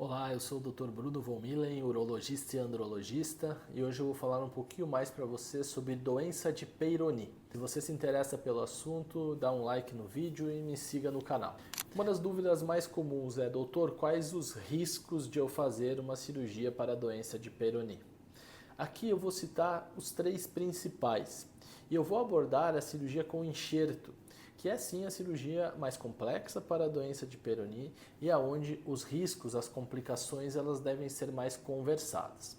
Olá, eu sou o Dr. Bruno von Millen, urologista e andrologista, e hoje eu vou falar um pouquinho mais para você sobre doença de Peyronie. Se você se interessa pelo assunto, dá um like no vídeo e me siga no canal. Uma das dúvidas mais comuns é, doutor, quais os riscos de eu fazer uma cirurgia para a doença de Peyronie? Aqui eu vou citar os três principais e eu vou abordar a cirurgia com enxerto, que é sim a cirurgia mais complexa para a doença de Peyronie e aonde os riscos, as complicações, elas devem ser mais conversadas.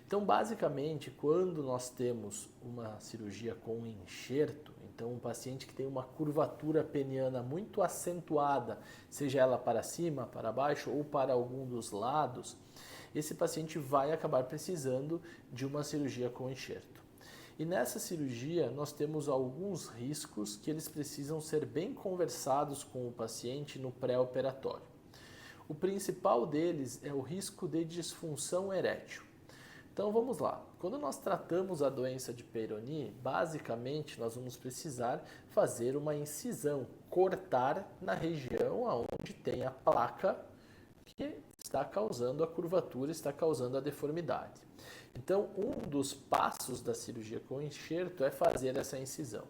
Então, basicamente, quando nós temos uma cirurgia com enxerto, então um paciente que tem uma curvatura peniana muito acentuada, seja ela para cima, para baixo ou para algum dos lados, esse paciente vai acabar precisando de uma cirurgia com enxerto. E nessa cirurgia nós temos alguns riscos que eles precisam ser bem conversados com o paciente no pré-operatório. O principal deles é o risco de disfunção erétil. Então vamos lá, quando nós tratamos a doença de Peyronie, basicamente nós vamos precisar fazer uma incisão, cortar na região onde tem a placa que está causando a curvatura, está causando a deformidade. Então, um dos passos da cirurgia com enxerto é fazer essa incisão.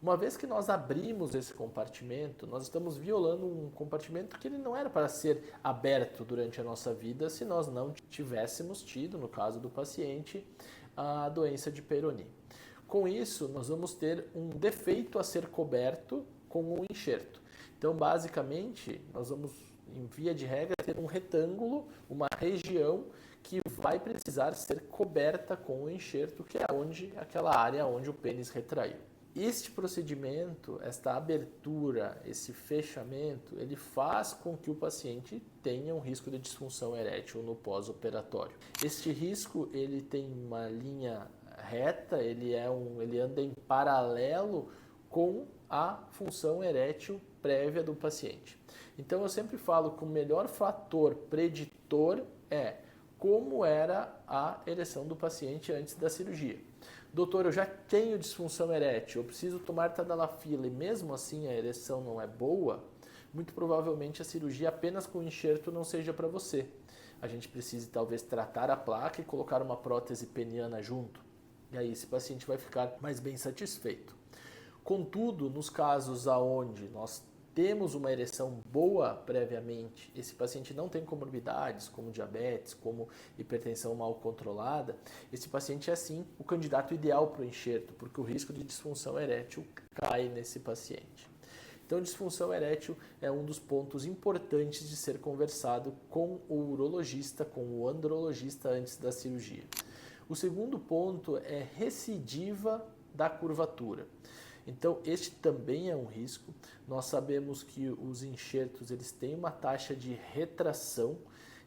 Uma vez que nós abrimos esse compartimento, nós estamos violando um compartimento que ele não era para ser aberto durante a nossa vida se nós não tivéssemos tido, no caso do paciente, a doença de Peyronie. Com isso, nós vamos ter um defeito a ser coberto com o enxerto. Então, basicamente, nós vamos, em via de regra, ter um retângulo, uma região que vai precisar ser coberta com o enxerto, que é aquela área onde o pênis retraiu. Este procedimento, esta abertura, esse fechamento, ele faz com que o paciente tenha um risco de disfunção erétil no pós-operatório. Este risco, ele tem uma linha reta, ele anda em paralelo com a função erétil prévia do paciente. Então eu sempre falo que o melhor fator preditor é como era a ereção do paciente antes da cirurgia. Doutor, eu já tenho disfunção erétil, eu preciso tomar tadalafila e mesmo assim a ereção não é boa, muito provavelmente a cirurgia apenas com enxerto não seja para você. A gente precisa talvez tratar a placa e colocar uma prótese peniana junto. E aí esse paciente vai ficar mais bem satisfeito. Contudo, nos casos aonde nós temos uma ereção boa previamente, esse paciente não tem comorbidades como diabetes, como hipertensão mal controlada, esse paciente é sim o candidato ideal para o enxerto, porque o risco de disfunção erétil cai nesse paciente. Então, disfunção erétil é um dos pontos importantes de ser conversado com o urologista, com o andrologista antes da cirurgia. O segundo ponto é recidiva da curvatura. Então, este também é um risco. Nós sabemos que os enxertos eles têm uma taxa de retração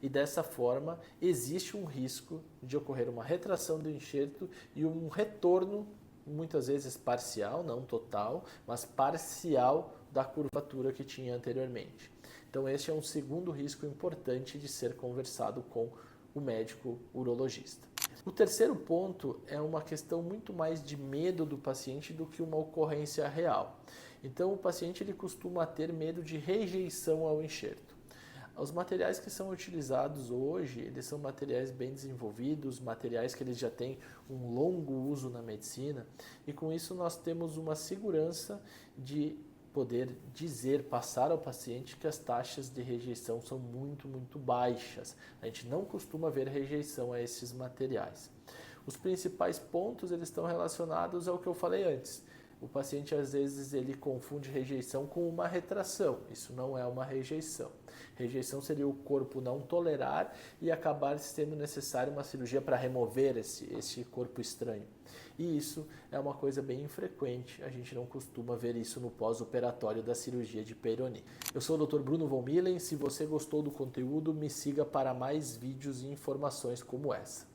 e dessa forma existe um risco de ocorrer uma retração do enxerto e um retorno, muitas vezes parcial, não total, mas parcial da curvatura que tinha anteriormente. Então, este é um segundo risco importante de ser conversado com o médico urologista. O terceiro ponto é uma questão muito mais de medo do paciente do que uma ocorrência real. Então, o paciente ele costuma ter medo de rejeição ao enxerto. Os materiais que são utilizados hoje, eles são materiais bem desenvolvidos, materiais que eles já têm um longo uso na medicina e com isso nós temos uma segurança de poder passar ao paciente que as taxas de rejeição são muito baixas. A gente não costuma ver rejeição a esses materiais. Os principais pontos eles estão relacionados ao que eu falei antes. O paciente às vezes ele confunde rejeição com uma retração. Isso não é uma rejeição. Rejeição seria o corpo não tolerar e acabar sendo necessário uma cirurgia para remover esse corpo estranho. E isso é uma coisa bem infrequente, a gente não costuma ver isso no pós-operatório da cirurgia de Peyronie. Eu sou o Dr. Bruno von Millen, se você gostou do conteúdo, me siga para mais vídeos e informações como essa.